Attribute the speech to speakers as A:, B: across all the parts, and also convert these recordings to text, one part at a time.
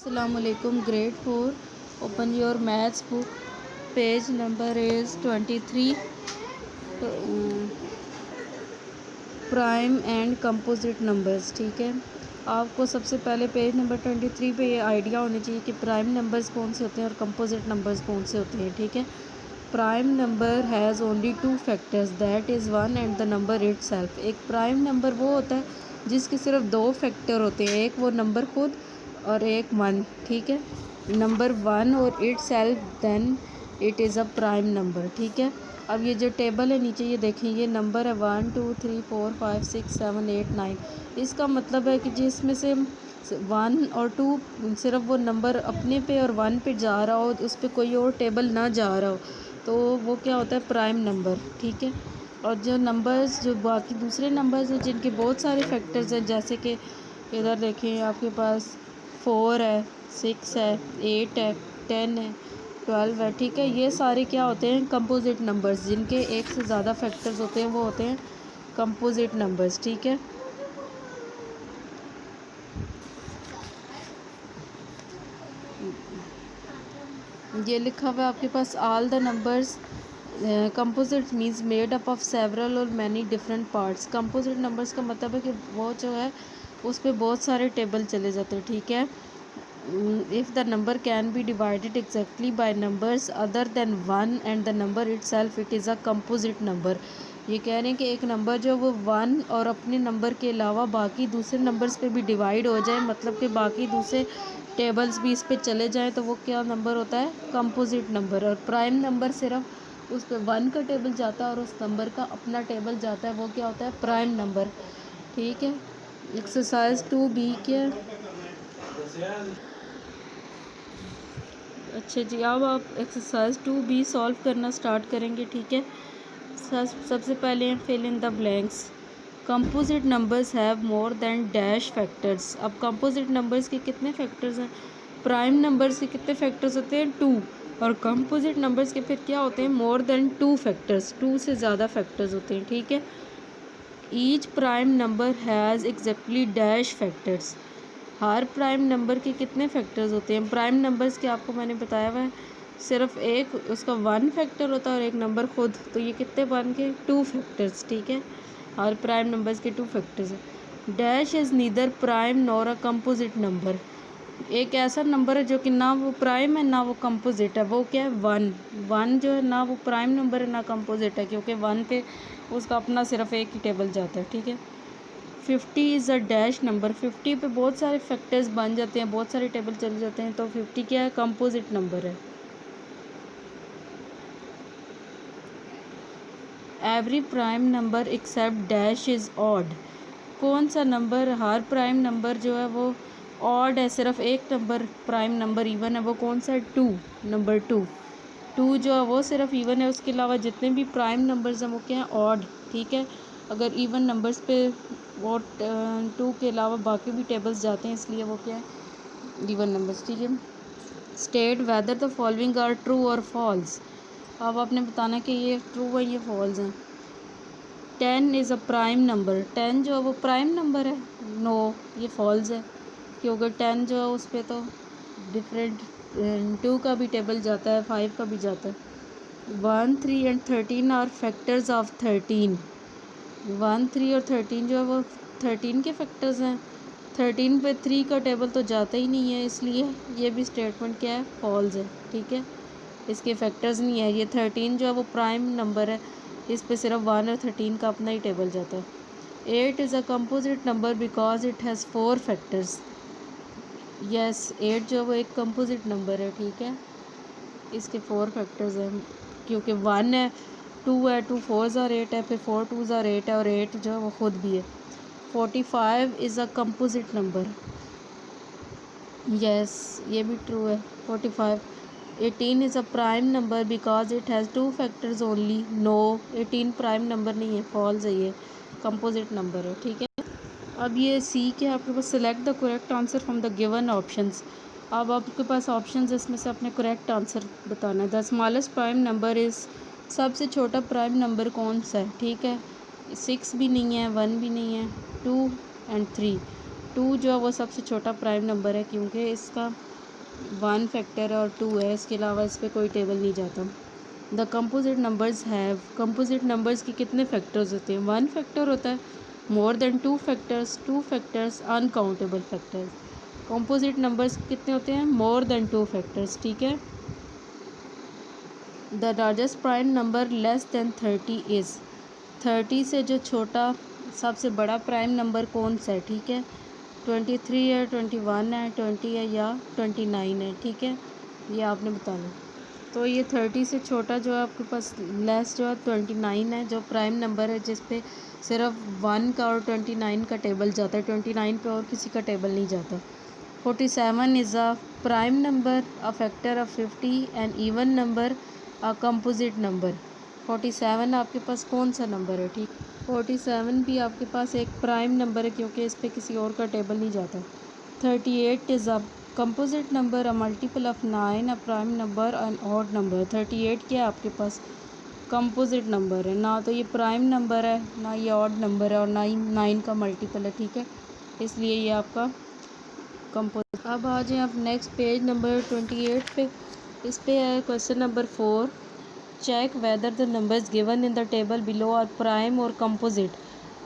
A: Assalamualaikum, grade 4. Open your maths book. Page number is 23. Prime and composite numbers. ठीक है, आपको सबसे पहले पेज नंबर 23 पे ये आइडिया होना चाहिए कि प्राइम नंबर्स कौन से होते हैं और कंपोजिट नंबर्स कौन से होते हैं। ठीक है, prime number has only two factors, that is one and the number itself. एक प्राइम नंबर वो होता है जिसके सिर्फ दो फैक्टर होते हैं, एक वो नंबर खुद और एक वन। ठीक है, नंबर वन और itself, then it is a prime number. ठीक है, अब ये जो टेबल है नीचे ये देखें, ये नंबर है 1 2 3 4 5 6 7 8 9। इसका मतलब है कि जिसमें से 1 और 2 सिर्फ वो नंबर अपने पे और 1 पे जा रहा हो, उस पर कोई और टेबल ना जा रहा हो, तो वो क्या होता है, प्राइम नंबर। ठीक है, और जो नंबर्स, जो बाकी दूसरे नंबर्स हैं जिनके बहुत सारे फैक्टर्स हैं, जैसे कि इधर देखें आपके पास 4 है, 6 है, 8 है, 10 है, 12 है। ठीक है, ये सारे क्या होते हैं, कंपोजिट नंबर्स, जिनके एक से ज़्यादा फैक्टर्स होते हैं वो होते हैं कंपोजिट नंबर्स। ठीक है, ये लिखा हुआ है आपके पास, all the numbers composite means made up of several और many different parts. Composite numbers का मतलब है कि वो जो है उस पर बहुत सारे टेबल चले जाते हैं। ठीक है, if the number can be divided exactly by numbers other than 1 and the number itself, it is a composite number। ये कह रहे हैं कि एक नंबर जो वो 1 और अपने नंबर के अलावा बाकी दूसरे नंबर्स पे भी डिवाइड हो जाए, मतलब कि बाकी दूसरे टेबल्स भी इस पे चले जाएं, तो वो क्या नंबर होता है, कंपोजिट नंबर। और प्राइम नंबर सिर्फ उस पर 1 का टेबल जाता है और उस नंबर का अपना टेबल जाता है, वो क्या होता है, प्राइम नंबर। ठीक है, एक्सरसाइज 2B के। अच्छा जी, अब आप एक्सरसाइज 2B सॉल्व करना स्टार्ट करेंगे। ठीक है, सबसे पहले fill in the blanks. Composite numbers have more than dash factors. अब कंपोजिट नंबर्स के कितने फैक्टर्स हैं, प्राइम नंबर्स के कितने फैक्टर्स होते हैं, 2, और कंपोजिट नंबर्स के फिर क्या होते हैं, मोर देन 2 फैक्टर्स, 2 से ज़्यादा फैक्टर्स होते हैं। ठीक है, each prime number has exactly dash factors. Her prime number के कितने फैक्टर्स होते हैं, प्राइम नंबर्स के आपको मैंने बताया हुआ है सिर्फ एक उसका 1 फैक्टर होता है और एक नंबर खुद, तो ये कितने बन के 2 फैक्टर्स। ठीक है, और प्राइम नंबर्स के 2 फैक्टर्स हैं। Dash is neither prime nor a composite number. एक ऐसा नंबर है जो कि ना वो प्राइम है ना वो कंपोजिट है, वो क्या है, 1 जो है ना वो प्राइम नंबर है ना कंपोजिट है, क्योंकि 1 पे उसका अपना सिर्फ एक ही टेबल जाता है। ठीक है, 50 इज़ अ डैश नंबर। 50 पे बहुत सारे फैक्टर्स बन जाते हैं, बहुत सारे टेबल चले जाते हैं, तो 50 क्या है, कंपोजिट नंबर है। Every prime number except dash is odd. कौन सा नंबर, हर प्राइम नंबर जो है वो ऑड है, सिर्फ एक नंबर प्राइम नंबर इवन है, वो कौन सा है, 2, नंबर 2 जो है वो सिर्फ इवन है, उसके अलावा जितने भी प्राइम नंबर्स हैं वो क्या हैं, ऑड। ठीक है, अगर इवन नंबर्स पे वो 2 के अलावा बाकी भी टेबल्स जाते हैं, इसलिए वो क्या है, इवन नंबर्स। ठीक है, state whether the following are true और फॉल्स। अब आपने बताना कि ये ट्रू है ये फॉल्स हैं। 10 इज़ अ प्राइम नंबर। 10 जो है वो प्राइम नंबर है, नो, ये फॉल्स है, क्योंकि 10 जो है उस पर तो डिफरेंट 2 का भी टेबल जाता है, 5 का भी जाता है। 1 3 एंड 13 आर फैक्टर्स ऑफ 13। 1 3 और 13 जो है वो 13 के फैक्टर्स हैं। 13 पे 3 का टेबल तो जाता ही नहीं है, इसलिए ये भी स्टेटमेंट क्या है, फॉल्स है। ठीक है, इसके फैक्टर्स नहीं है। ये 13 जो है वो प्राइम नंबर है, इस पे सिर्फ 1 और 13 का अपना ही टेबल जाता है। 8 is a composite number because it has 4 factors. Yes, 8 जो है वो एक कंपोजिट नंबर है। ठीक है, इसके 4 फैक्टर्स हैं, क्योंकि 1 है, 2 है, 2 4 ज़ार 8 है, फिर 4 2 ज़ार 8 है, और 8 जो है वो खुद भी है। 45 is a composite number. Yes, ये भी ट्रू है, 45। 18 is a prime number because it has 2 factors only. No, 18 prime number नहीं है, फॉल्स है, ये कंपोजिट नंबर है। ठीक है, अब ये सी के आपके पास, select the correct answer from the given options. अब आपके पास ऑप्शंस, इसमें से अपने करेक्ट आंसर बताना है। The smallest prime number is, सबसे छोटा प्राइम नंबर कौन सा है। ठीक है, 6 भी नहीं है, 1 भी नहीं है, 2 एंड 3। 2 जो है वो सबसे छोटा प्राइम नंबर है, क्योंकि इसका 1 फैक्टर और 2 है, इसके अलावा इस पर कोई टेबल नहीं जाता। The composite numbers have, composite numbers के कितने फैक्टर्स होते हैं? 1 फैक्टर होता है, more than 2 factors, 2 factors, uncountable factors. Composite numbers कितने होते हैं? मोर देन 2 फैक्टर्स, ठीक है। The largest prime number less than 30 is, 30 से जो छोटा सबसे बड़ा प्राइम नंबर कौन सा है? ठीक है, 23 है, 21 है, 20 है या 29 है, ठीक है, ये आपने बताना। तो ये 30 से छोटा जो है आपके पास लेस जो है 29 है, जो प्राइम नंबर है जिस पे सिर्फ 1 का और 29 का टेबल जाता है, 29 पे और किसी का टेबल नहीं जाता। 47 is a prime number, a factor of 50, an even number, a composite number. 47 आपके पास कौन सा नंबर है? ठीक, 47 भी आपके पास एक प्राइम नंबर है, क्योंकि इस पे किसी और का टेबल नहीं जाता। 38 is a composite number, a multiple of 9, a prime number, an odd number. 38 क्या है आपके पास? कंपोजिट नंबर है, ना तो ये प्राइम नंबर है, ना ये ऑड नंबर है, और ना ही 9 का मल्टीपल है, ठीक है, इसलिए ये आपका कंपोजिट। अब आ जाए आप नेक्स्ट पेज नंबर 28 पे। इस पे है question number 4, check whether the numbers given in the table below are prime और कंपोजिट।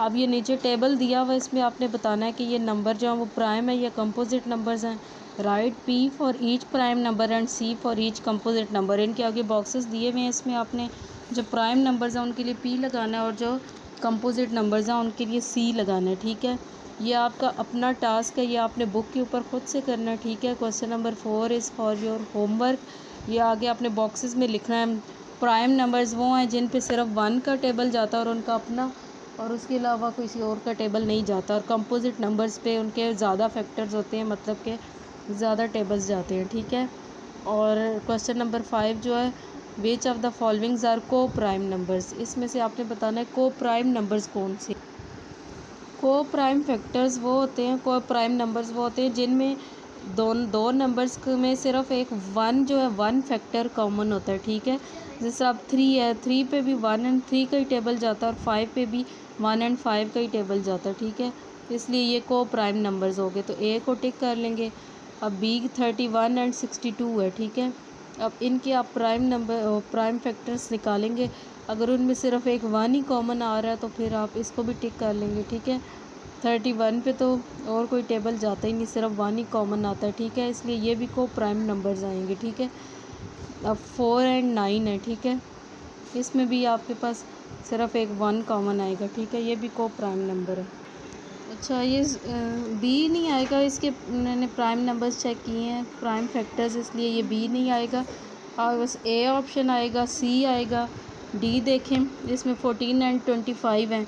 A: अब ये नीचे टेबल दिया हुआ है, इसमें आपने बताना है कि ये नंबर जो है वो प्राइम है या कंपोजिट नंबर्स हैं। Write P for each prime number and C for each composite number. इनके आगे बॉक्सेस दिए हुए हैं, इसमें आपने जो प्राइम नंबर्स हैं उनके लिए पी लगाना है और जो कंपोजिट नंबर्स हैं उनके लिए सी लगाना है, ठीक है। ये आपका अपना टास्क है, ये आपने बुक के ऊपर खुद से करना है, ठीक है। Question number 4 is for your homework. ये आगे आपने बॉक्सेस में लिखना है। प्राइम नंबर्स वो हैं जिन पे सिर्फ 1 का टेबल जाता है और उनका अपना, और उसके अलावा किसी और का टेबल नहीं जाता। और कंपोजिट नंबर्स पे उनके ज़्यादा फैक्टर्स होते हैं, मतलब के ज़्यादा टेबल्स जाते हैं, ठीक है। और क्वेश्चन नंबर 5 जो है, which of the followings are coprime numbers. इसमें से आपने बताना है को प्राइम नंबर्स कौन से। को प्राइम फैक्टर्स वो होते हैं, को प्राइम नंबर्स वो होते हैं जिनमें दो नंबर्स में सिर्फ एक 1 जो है 1 फैक्टर कॉमन होता है, ठीक है। जैसे अब 3 है, 3 पे भी 1 एंड 3 का ही टेबल जाता है, और 5 पे भी 1 एंड 5 का ही टेबल जाता है, ठीक है। इसलिए ये को प्राइम नंबर्स हो गए, तो ए को टिक कर लेंगे। अब बी 31 एंड 62 है, ठीक है। अब इनके आप प्राइम नंबर प्राइम फैक्टर्स निकालेंगे, अगर उनमें सिर्फ एक 1 ही कॉमन आ रहा है तो फिर आप इसको भी टिक कर लेंगे, ठीक है। 31 पे तो और कोई टेबल जाता ही नहीं, सिर्फ 1 ही कॉमन आता है, ठीक है, इसलिए ये भी को प्राइम नंबर्स आएंगे, ठीक है। अब 4 एंड 9 है, ठीक है, इसमें भी आपके पास सिर्फ एक 1 कॉमन आएगा, ठीक है, ये भी को प्राइम नंबर है। अच्छा, ये बी नहीं आएगा, इसके मैंने प्राइम नंबर्स चेक किए हैं, प्राइम फैक्टर्स, इसलिए ये बी नहीं आएगा, और बस ए ऑप्शन आएगा, सी आएगा, डी देखें, इसमें 14 एंड 25 हैं।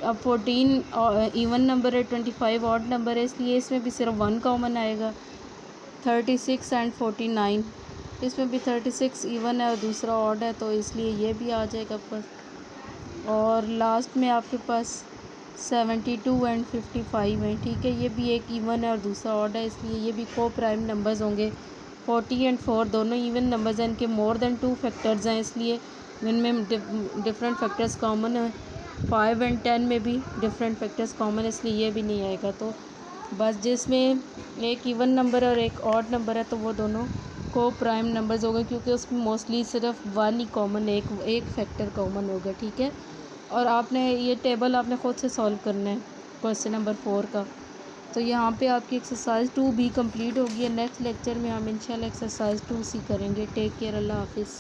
A: अब 14 इवन नंबर है, 25 ऑड नंबर है, इसलिए इसमें भी सिर्फ 1 कॉमन आएगा। 36 एंड 49, इसमें भी 36 इवन है और दूसरा ऑड है, तो इसलिए ये भी आ जाएगा बस। और लास्ट में आपके पास 72 एंड 55 है, ठीक है, ये भी एक इवन है और दूसरा ऑड है, इसलिए ये भी को प्राइम नंबर्स होंगे। 40 एंड 4 दोनों इवन नंबर्स हैं, इनके मोर देन 2 फैक्टर्स हैं, इसलिए इनमें डिफरेंट फैक्टर्स कॉमन है। 5 एंड 10 में भी डिफरेंट फैक्टर्स कॉमन है, इसलिए ये भी नहीं आएगा। तो बस जिसमें एक इवन नंबर और एक ऑड नंबर है तो वो दोनों को प्राइम नंबर्स हो गए, क्योंकि उसमें मोस्टली सिर्फ 1 ही कॉमन है, एक फैक्टर कॉमन होगा, ठीक है। और आपने ये टेबल आपने ख़ुद से सॉल्व करना है क्वेश्चन नंबर 4 का। तो यहाँ पे आपकी एक्सरसाइज 2 भी कंप्लीट होगी है। नेक्स्ट लेक्चर में हम इंशाल्लाह एक्सरसाइज 2 सी करेंगे। टेक केयर, अल्लाह हाफिज़।